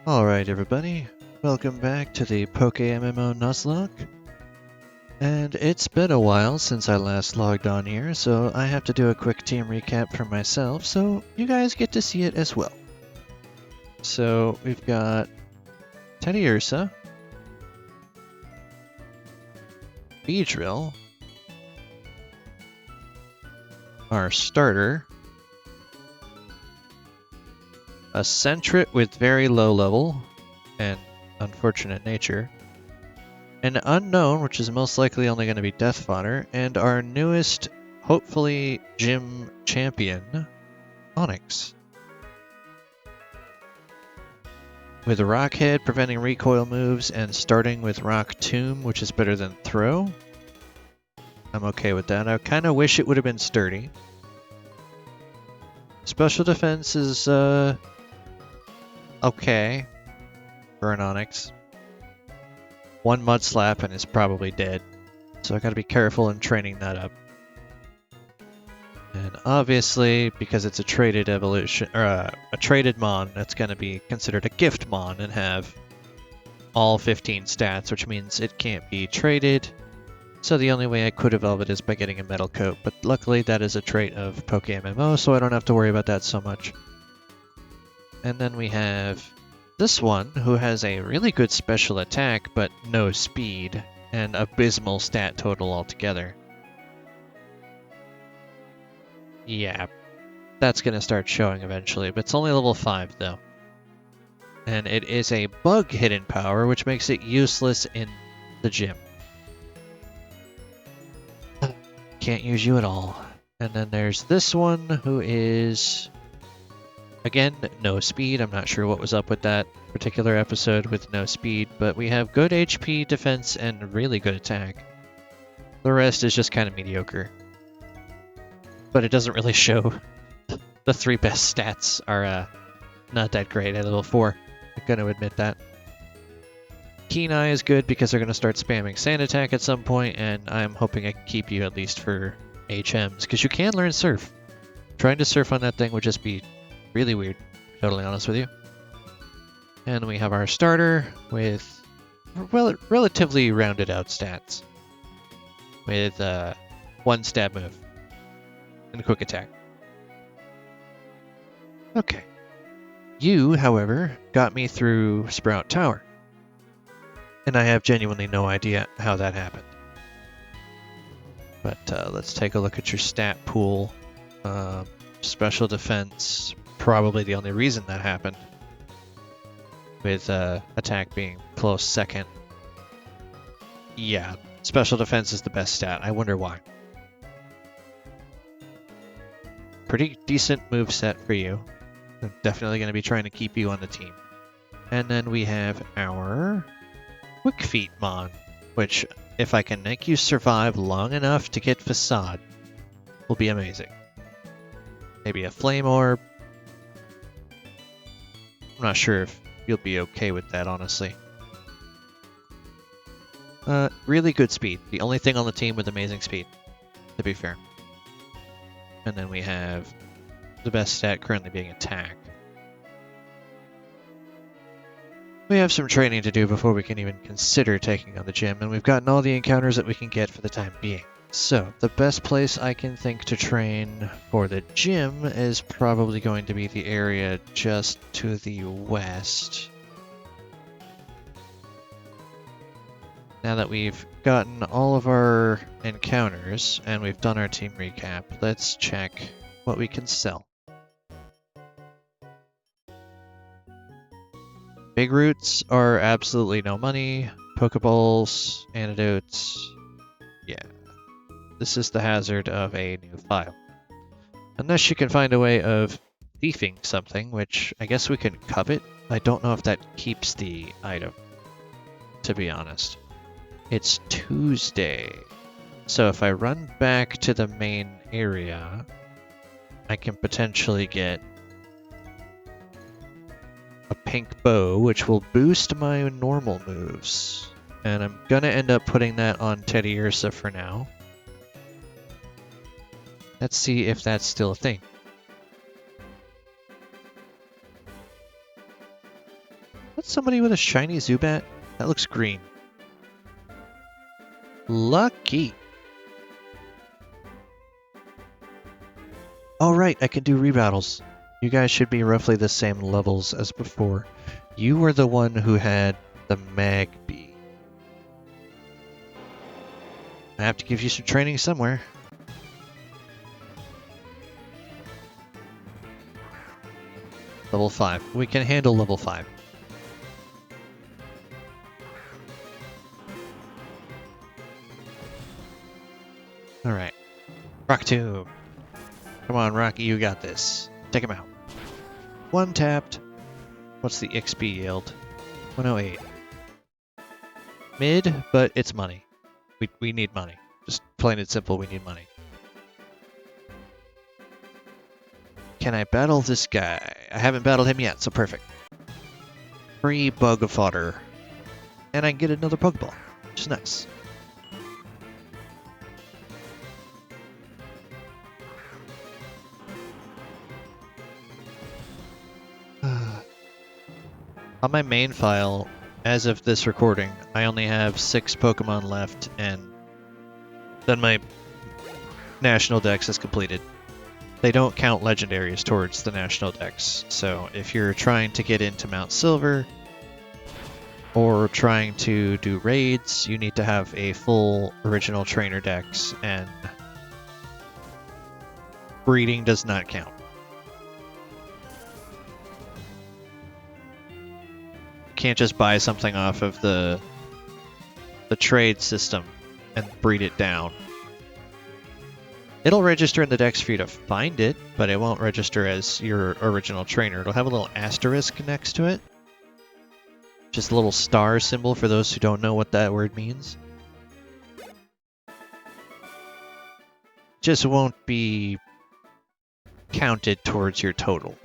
Alright everybody, welcome back to the PokeMMO Nuzlocke. And it's been a while since I last logged on here, so I have to do a quick team recap for myself, so you guys get to see it as well. So we've got Teddy Ursa, Beedrill, our starter, a Sentret with very low level and unfortunate nature, an unknown, which is most likely only going to be death fodder, and our newest, hopefully, gym champion, Onyx. With Rock Head preventing recoil moves and starting with Rock Tomb, which is better than Throw. I'm okay with that. I kind of wish it would have been Sturdy. Special defense is, okay for an Onyx. One Mud Slap and is probably dead. So I gotta be careful in training that up. And obviously, because it's a traded evolution, or a traded Mon, that's gonna be considered a gift Mon and have all 15 stats, which means it can't be traded. So the only way I could evolve it is by getting a metal coat, but luckily that is a trait of PokeMMO, so I don't have to worry about that so much. And then we have this one, who has a really good special attack, but no speed, and abysmal stat total altogether. Yeah, that's going to start showing eventually, but it's only level 5 though. And it is a bug hidden power, which makes it useless in the gym. Can't use you at all. And then there's this one, who is, again, no speed. I'm not sure what was up with that particular episode with no speed, but we have good HP, defense, and really good attack. The rest is just kind of mediocre. But it doesn't really show. The 3 best stats are not that great at level 4. I'm going to admit that. Keen Eye is good because they're going to start spamming Sand Attack at some point, and I'm hoping I can keep you at least for HMs, because you can learn Surf. Trying to surf on that thing would just be really weird, to be totally honest with you. And we have our starter with relatively rounded out stats. With 1 stab move and quick attack. Okay. You, however, got me through Sprout Tower. And I have genuinely no idea how that happened. But let's take a look at your stat pool. Special defense, probably the only reason that happened. With attack being close second. Yeah, special defense is the best stat. I wonder why. Pretty decent move set for you. I'm definitely going to be trying to keep you on the team. And then we have our Quick Feet Mon, which, if I can make you survive long enough to get Facade, will be amazing. Maybe a Flame Orb. I'm not sure if you'll be okay with that, honestly. Really good speed. The only thing on the team with amazing speed, to be fair. And then we have the best stat currently being attack. We have some training to do before we can even consider taking on the gym, and we've gotten all the encounters that we can get for the time being. So, the best place I can think to train for the gym is probably going to be the area just to the west. Now that we've gotten all of our encounters and we've done our team recap, let's check what we can sell. Big roots are absolutely no money. Pokeballs, antidotes, yeah. This is the hazard of a new file. Unless you can find a way of thieving something, which I guess we can covet. I don't know if that keeps the item, to be honest. It's Tuesday. So if I run back to the main area, I can potentially get a pink bow, which will boost my normal moves. And I'm gonna end up putting that on Teddy Ursa for now. Let's see if that's still a thing. What's somebody with a shiny Zubat? That looks green. Lucky. Oh, right, I can do rebattles. You guys should be roughly the same levels as before. You were the one who had the Magby. I have to give you some training somewhere. Level 5. We can handle level 5. Alright. Rock Tomb. Come on, Rocky, you got this. Take him out. One tapped. What's the XP yield? 108. Mid, but it's money. We need money. Just plain and simple, we need money. Can I battle this guy? I haven't battled him yet, so perfect. Free bug fodder. And I can get another Pokeball, which is nice. On my main file, as of this recording, I only have 6 Pokemon left, and then my National Dex is completed. They don't count legendaries towards the National Dex, so if you're trying to get into Mount Silver, or trying to do raids, you need to have a full original trainer dex, and breeding does not count. You can't just buy something off of the trade system and breed it down. It'll register in the dex for you to find it, but it won't register as your original trainer. It'll have a little asterisk next to it. Just a little star symbol for those who don't know what that word means. Just won't be counted towards your total.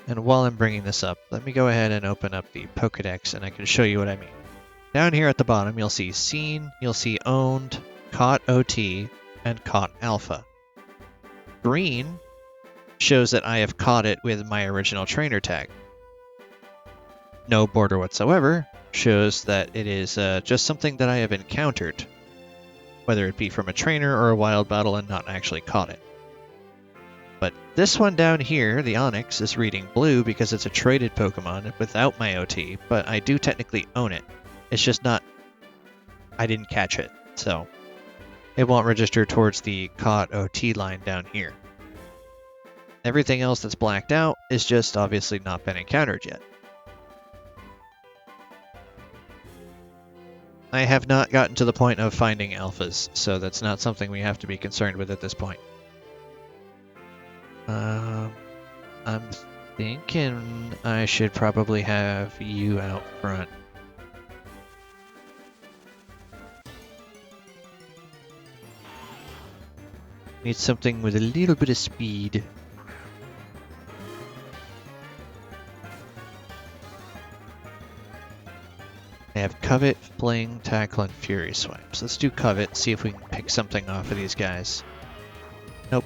And while I'm bringing this up, let me go ahead and open up the Pokedex and I can show you what I mean. Down here at the bottom, you'll see Seen, you'll see Owned, Caught OT, and Caught Alpha. Green shows that I have caught it with my original trainer tag. No border whatsoever shows that it is just something that I have encountered, whether it be from a trainer or a wild battle and not actually caught it. But this one down here, the Onyx, is reading blue because it's a traded Pokemon without my OT, but I do technically own it. It's just not, I didn't catch it, so it won't register towards the caught OT line down here. Everything else that's blacked out is just obviously not been encountered yet. I have not gotten to the point of finding alphas, so that's not something we have to be concerned with at this point. I'm thinking I should probably have you out front. Need something with a little bit of speed. I have Covet, Fling, Tackle, and Fury Swipes. Let's do Covet, see if we can pick something off of these guys. Nope.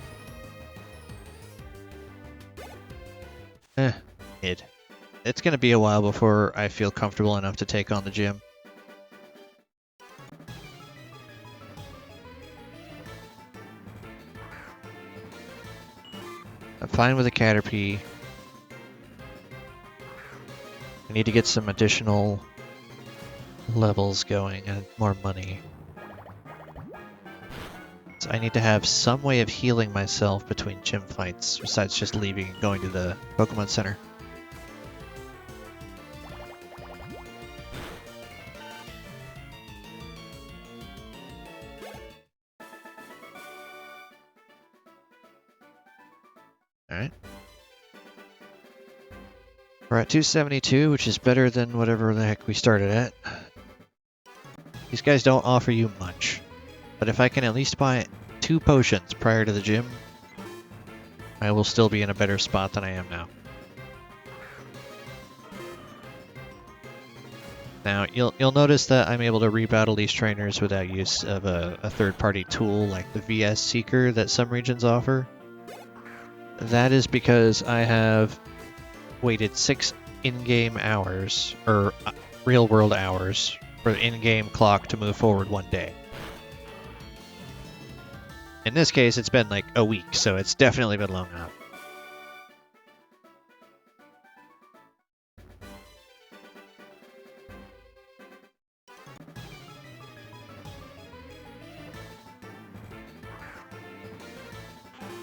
Mid. It's gonna be a while before I feel comfortable enough to take on the gym. I'm fine with a Caterpie. I need to get some additional levels going and more money. So I need to have some way of healing myself between gym fights besides just leaving and going to the Pokemon Center. Alright. We're at 272, which is better than whatever the heck we started at. These guys don't offer you much, but if I can at least buy 2 potions prior to the gym, I will still be in a better spot than I am now. Now, you'll notice that I'm able to rebattle these trainers without use of a third-party tool like the VS Seeker that some regions offer. that is because I have waited 6 in-game hours, or real-world hours, for the in-game clock to move forward 1 day. In this case, it's been like a week, so it's definitely been long enough.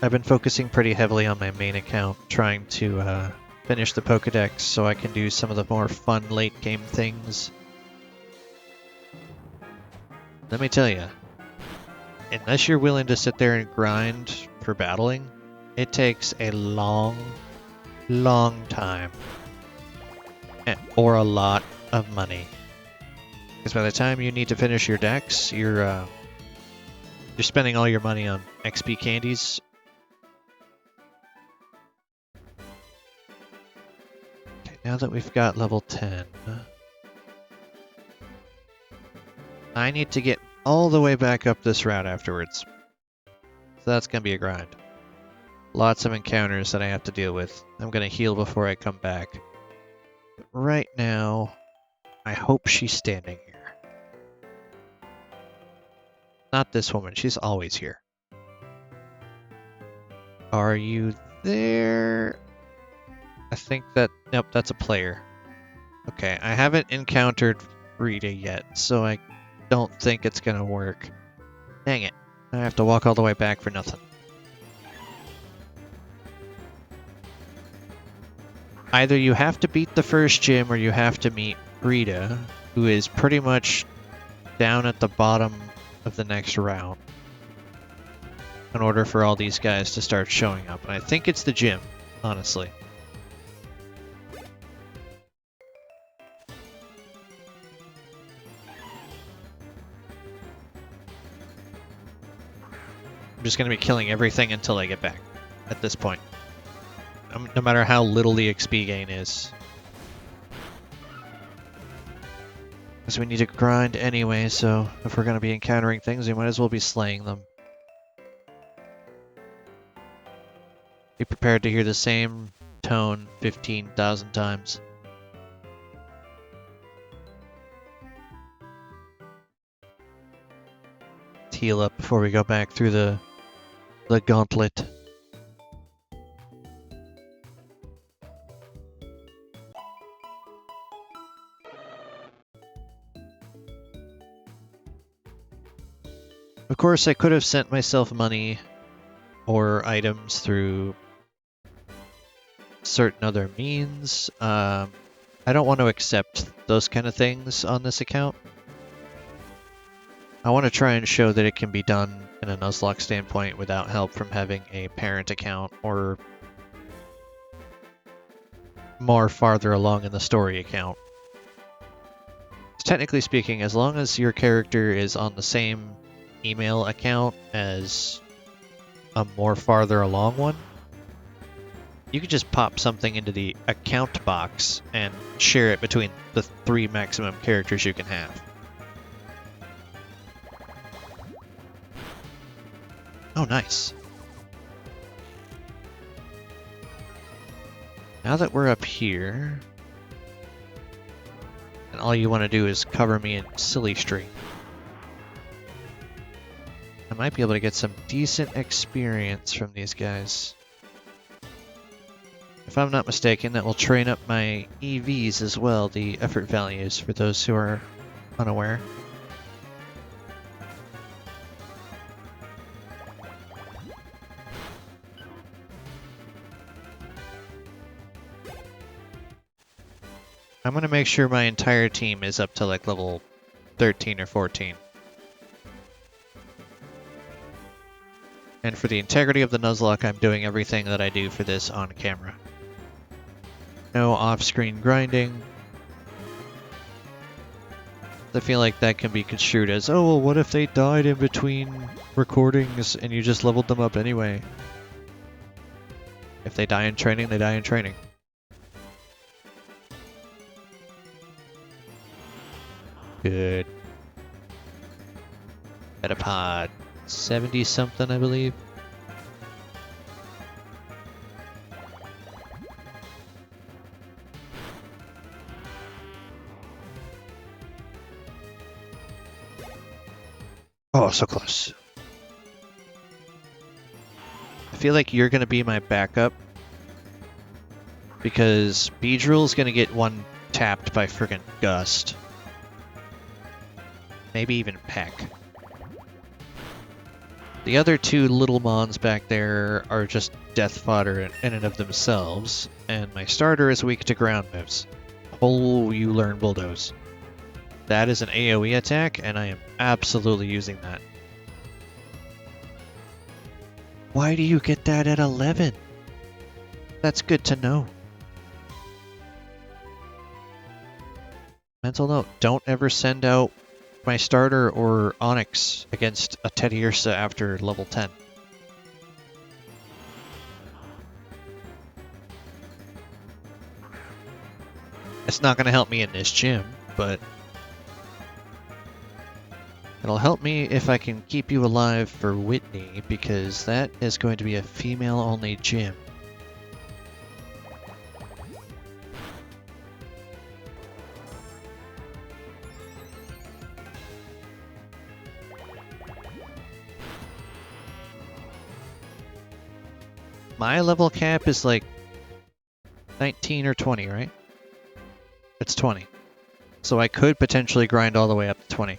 I've been focusing pretty heavily on my main account, trying to finish the Pokedex so I can do some of the more fun late game things. Let me tell you, unless you're willing to sit there and grind for battling, it takes a long time. Or a lot of money. Because by the time you need to finish your decks, you're spending all your money on XP candies. Okay, now that we've got level 10, I need to get all the way back up this route afterwards. So that's going to be a grind. Lots of encounters that I have to deal with. I'm going to heal before I come back. But right now, I hope she's standing here. Not this woman, she's always here. Are you there? I think that... Nope, that's a player. Okay, I haven't encountered Rita yet, so I don't think it's gonna work. Dang it. I have to walk all the way back for nothing. Either you have to beat the first gym or you have to meet Rita, who is pretty much down at the bottom of the next round, in order for all these guys to start showing up. And I think it's the gym, honestly. I'm just going to be killing everything until I get back at this point. No matter how little the XP gain is. Because we need to grind anyway, so if we're going to be encountering things, we might as well be slaying them. Be prepared to hear the same tone 15,000 times. Let's heal up before we go back through the gauntlet. Of course, I could have sent myself money or items through certain other means. I don't want to accept those kind of things on this account. I want to try and show that it can be done in a Nuzlocke standpoint without help from having a parent account or more farther along in the story account. Technically speaking, as long as your character is on the same email account as a more farther along one, you can just pop something into the account box and share it between the 3 maximum characters you can have. Oh, nice. Now that we're up here, and all you want to do is cover me in silly string, I might be able to get some decent experience from these guys. If I'm not mistaken, that will train up my EVs as well, the effort values, for those who are unaware. I'm going to make sure my entire team is up to like level 13 or 14. And for the integrity of the Nuzlocke, I'm doing everything that I do for this on camera. No off-screen grinding. I feel like that can be construed as, oh, well, what if they died in between recordings and you just leveled them up anyway? If they die in training, they die in training. Good. Metapod 70 something, I believe. Oh, so close. I feel like you're going to be my backup because Beedrill's going to get one tapped by friggin' Gust. Maybe even Peck. The other two little mons back there are just death fodder in and of themselves, and my starter is weak to ground moves. Oh, you learn Bulldoze. That is an AoE attack, and I am absolutely using that. Why do you get that at 11? That's good to know. Mental note, don't ever send out my starter or Onyx against a Teddiursa after level 10. It's not going to help me in this gym, but it'll help me if I can keep you alive for Whitney, because that is going to be a female-only gym. My level cap is like 19 or 20, right? It's 20. So I could potentially grind all the way up to 20.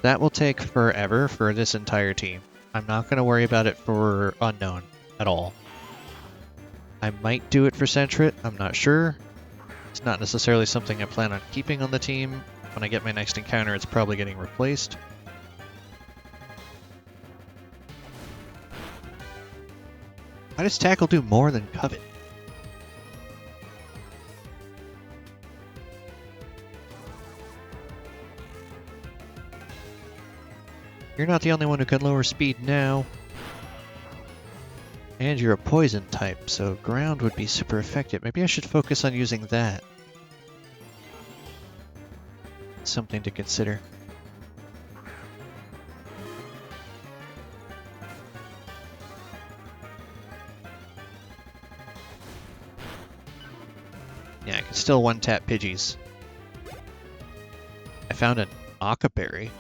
That will take forever for this entire team. I'm not going to worry about it for Unknown at all. I might do it for Sentret, I'm not sure. It's not necessarily something I plan on keeping on the team. When I get my next encounter, it's probably getting replaced. Why does Tackle do more than Covet? You're not the only one who can lower speed now. And you're a poison type, so ground would be super effective. Maybe I should focus on using that. Something to consider. Yeah, I can still one-tap Pidgeys. I found an Akaberry.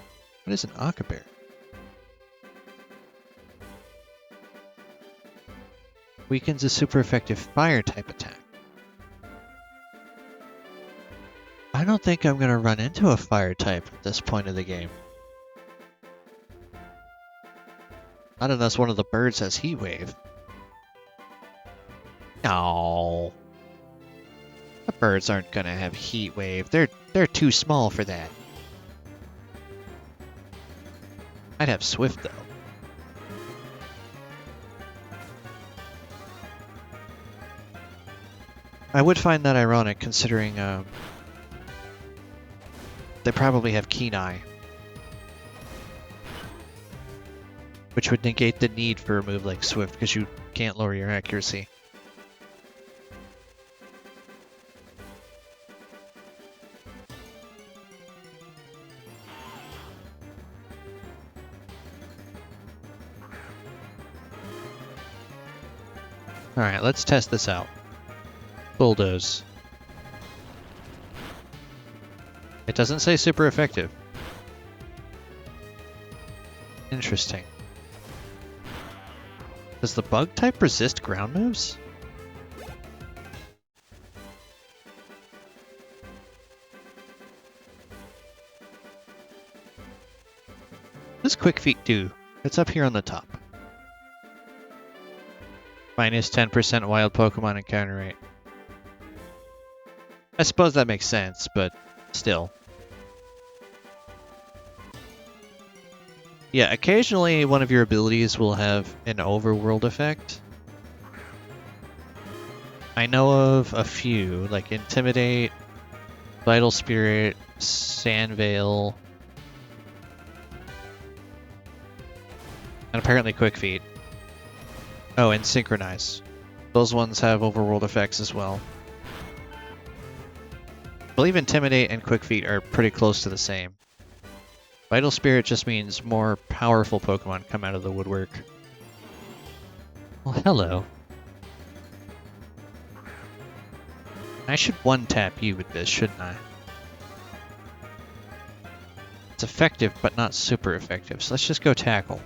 What is an Akaberry? Weakens a super effective fire-type attack. I don't think I'm going to run into a fire-type at this point of the game. Not unless one of the birds has Heat Wave. No. The birds aren't going to have Heat Wave. They're too small for that. I'd have Swift, though. I would find that ironic, considering they probably have Keen Eye, which would negate the need for a move like Swift, because you can't lower your accuracy. Alright, let's test this out. Bulldoze. It doesn't say super effective. Interesting. Does the bug type resist ground moves? What does Quick Feet do? It's up here on the top. Minus 10% wild Pokemon encounter rate. I suppose that makes sense, but still. Yeah, occasionally one of your abilities will have an overworld effect. I know of a few, like Intimidate, Vital Spirit, Sandveil, and apparently Quick Feet. Oh, and Synchronize. Those ones have overworld effects as well. I believe Intimidate and Quick Feet are pretty close to the same. Vital Spirit just means more powerful Pokemon come out of the woodwork. Well, hello. I should one-tap you with this, shouldn't I? It's effective, but not super effective. So let's just go tackle.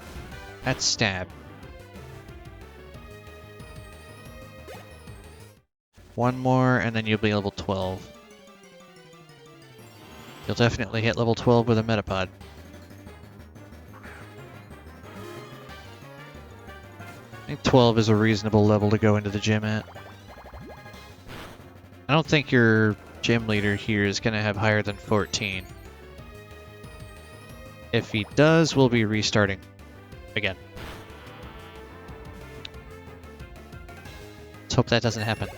That's stab. One more, and then you'll be level 12. You'll definitely hit level 12 with a Metapod. I think 12 is a reasonable level to go into the gym at. I don't think your gym leader here is going to have higher than 14. If he does, we'll be restarting again. Let's hope that doesn't happen.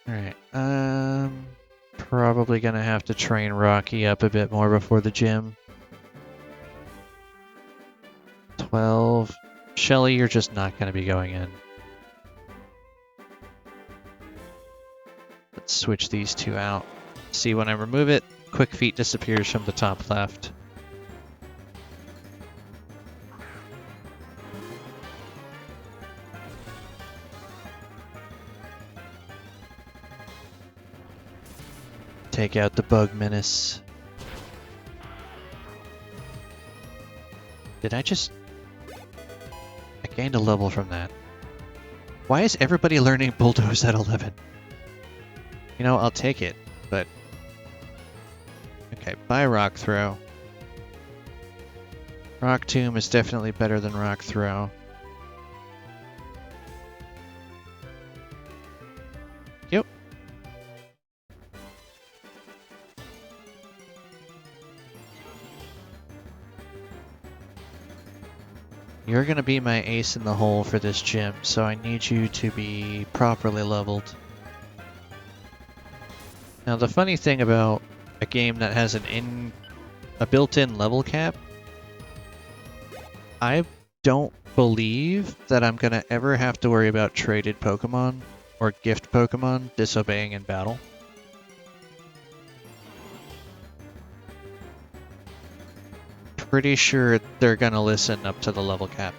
Alright, probably gonna have to train Rocky up a bit more before the gym. 12. Shelly, you're just not gonna be going in. Let's switch these two out. See, when I remove it, Quick Feet disappears from the top left. Take out the Bug Menace. Did I just... I gained a level from that. Why is everybody learning Bulldoze at 11? You know, I'll take it, but... Okay, buy Rock Throw. Rock Tomb is definitely better than Rock Throw. Yep. You're gonna be my ace in the hole for this gym, so I need you to be properly leveled. Now the funny thing about a game that has a built-in level cap, I don't believe that I'm gonna ever have to worry about traded Pokemon or gift Pokemon disobeying in battle. Pretty sure they're gonna listen up to the level cap.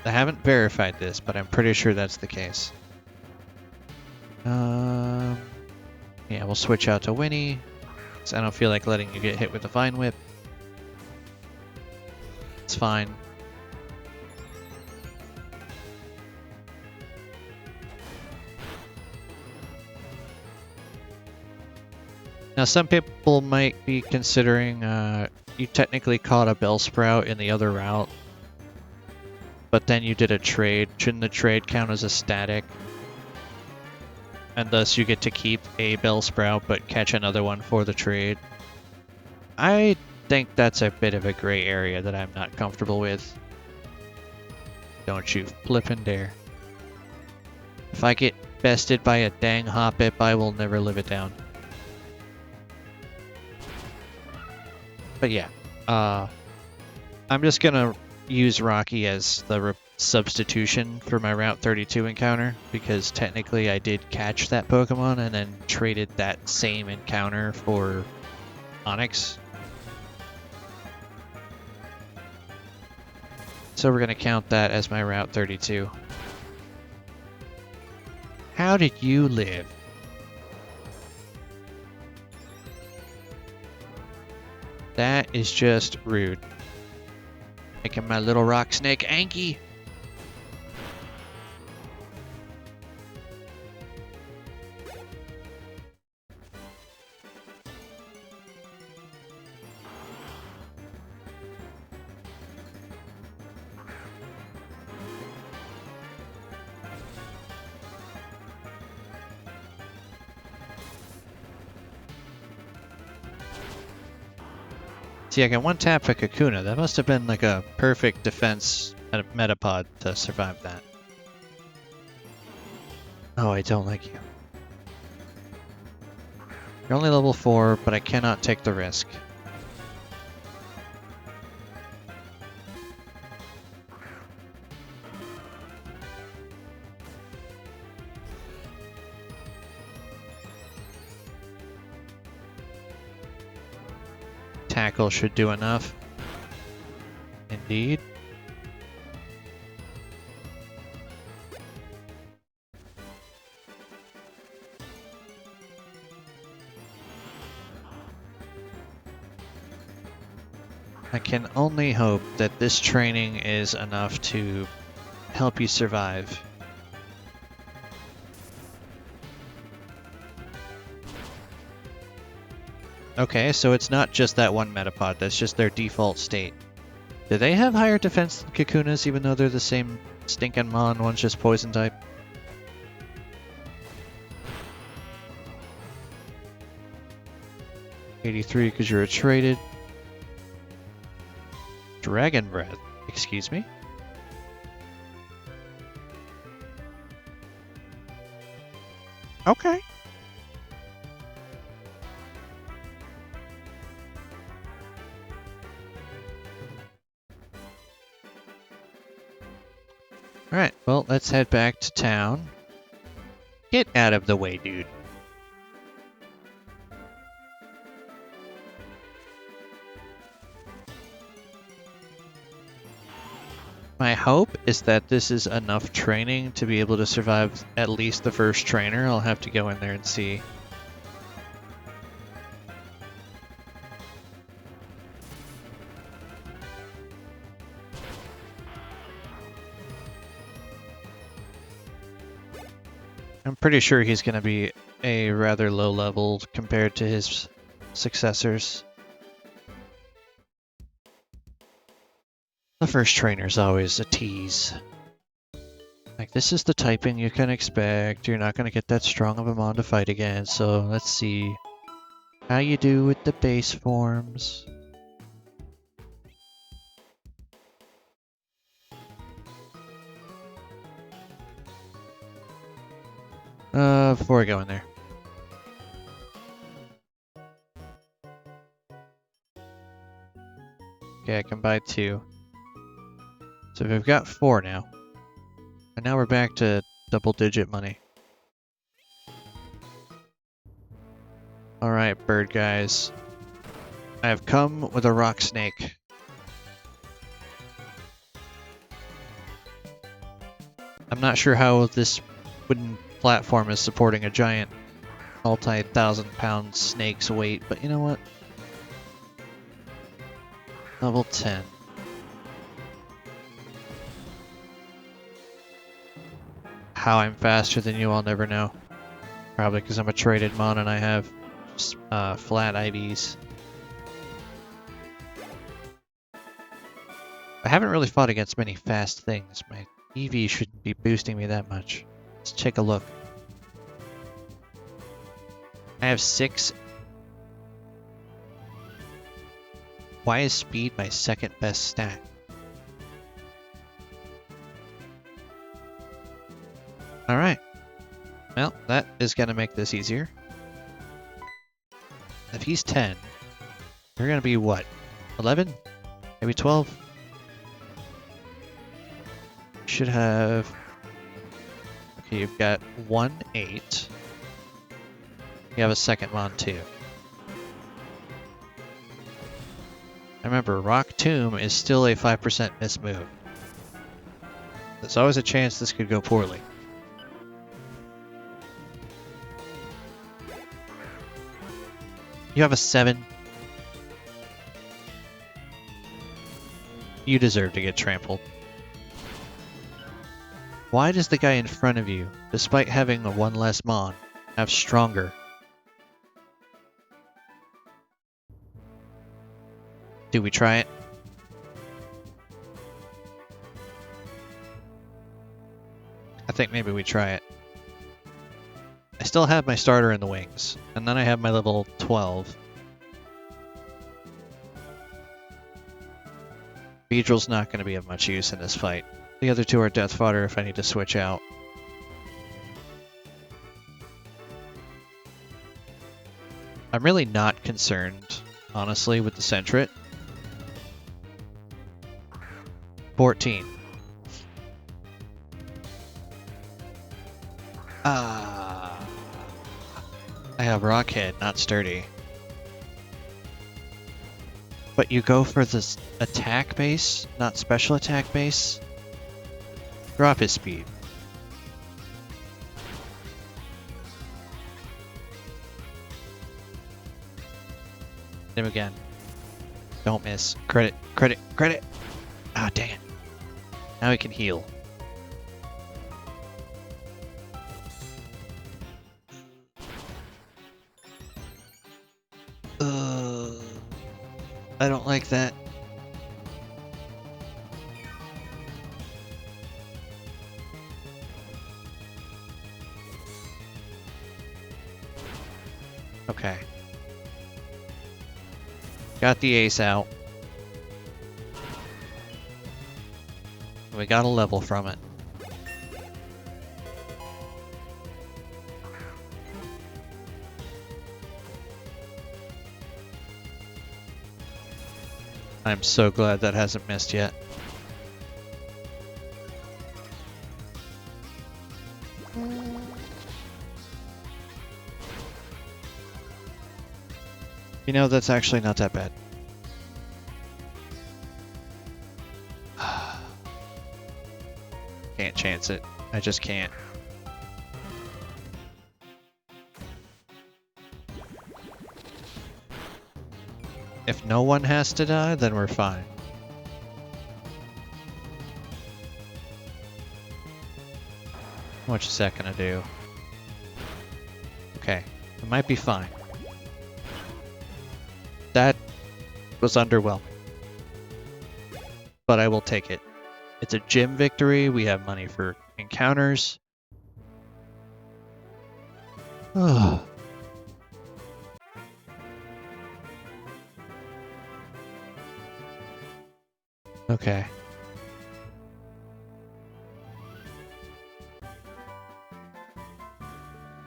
I haven't verified this, but I'm pretty sure that's the case. Yeah, we'll switch out to Winnie, because I don't feel like letting you get hit with the Vine Whip. It's fine. Now, some people might be considering you technically caught a Bellsprout in the other route, but then you did a trade. Shouldn't the trade count as a static? And thus you get to keep a Bellsprout but catch another one for the trade. I think that's a bit of a gray area that I'm not comfortable with. Don't you flip and dare. If I get bested by a dang Hoppip, I will never live it down. But yeah, I'm just gonna use Rocky as the substitution for my Route 32 encounter, because technically I did catch that Pokemon and then traded that same encounter for Onix. So we're gonna count that as my Route 32. How did you live? That is just rude. Making my little rock snake Anki. See, I can one-tap a Kakuna. That must have been like a perfect defense Metapod to survive that. Oh, I don't like you. You're only level 4, but I cannot take the risk. Tackle should do enough. Indeed. I can only hope that this training is enough to help you survive. Okay, so it's not just that one Metapod, that's just their default state. Do they have higher defense than Kakunas, even though they're the same stinking Mon? One's just poison type. $83 because you're a traded. Dragon Breath, excuse me. Okay. Alright, well, let's head back to town. Get out of the way, dude. My hope is that this is enough training to be able to survive at least the first trainer. I'll have to go in there and see. I'm pretty sure he's going to be a rather low level compared to his successors. The first trainer's always a tease. Like, this is the typing you can expect. You're not going to get that strong of a mon to fight against, so let's see how you do with the base forms. Before I go in there. Okay, I can buy 2. So we've got 4 now. And now we're back to double-digit money. Alright, bird guys. I have come with a rock snake. I'm not sure how this wooden platform is supporting a giant multi-thousand-pound snake's weight, but you know what? Level 10. How I'm faster than you, I'll never know. Probably because I'm a traded mon and I have flat IVs. I haven't really fought against many fast things. My EV shouldn't be boosting me that much. Let's take a look. I have 6. Why is speed my second best stat? Alright. Well, that is going to make this easier. If he's 10, you're going to be what? 11? Maybe 12? Should have... Okay, you've got 1, 8. You have a second mon too. Remember, Rock Tomb is still a 5% miss move. There's always a chance this could go poorly. You have a 7. You deserve to get trampled. Why does the guy in front of you, despite having a 1 less mon, have stronger? Do we try it? I think maybe we try it. I still have my starter in the wings, and then I have my level 12. Beedrill's not going to be of much use in this fight. The other 2 are death fodder if I need to switch out. I'm really not concerned, honestly, with the Sentret. 14. I have Rockhead, not Sturdy. But you go for this attack base, not special attack base? Drop his speed. Hit him again. Don't miss. Credit, credit, credit. Ah, dang it. Now we can heal. I don't like that. Okay. Got the ace out. We got a level from it. I'm so glad that hasn't missed yet. You know, that's actually not that bad. Can't chance it. I just can't. If no one has to die, then we're fine. What's that gonna do? Okay, it might be fine. That was underwhelming. But I will take it. It's a gym victory. We have money for encounters. Oh. Okay.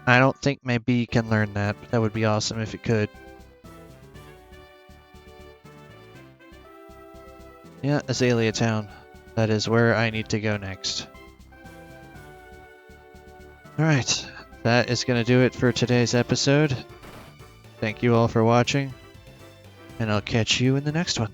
I don't think my bee can learn that, but that would be awesome if it could. Yeah, Azalea Town. That is where I need to go next. Alright, that is going to do it for today's episode. Thank you all for watching, and I'll catch you in the next one.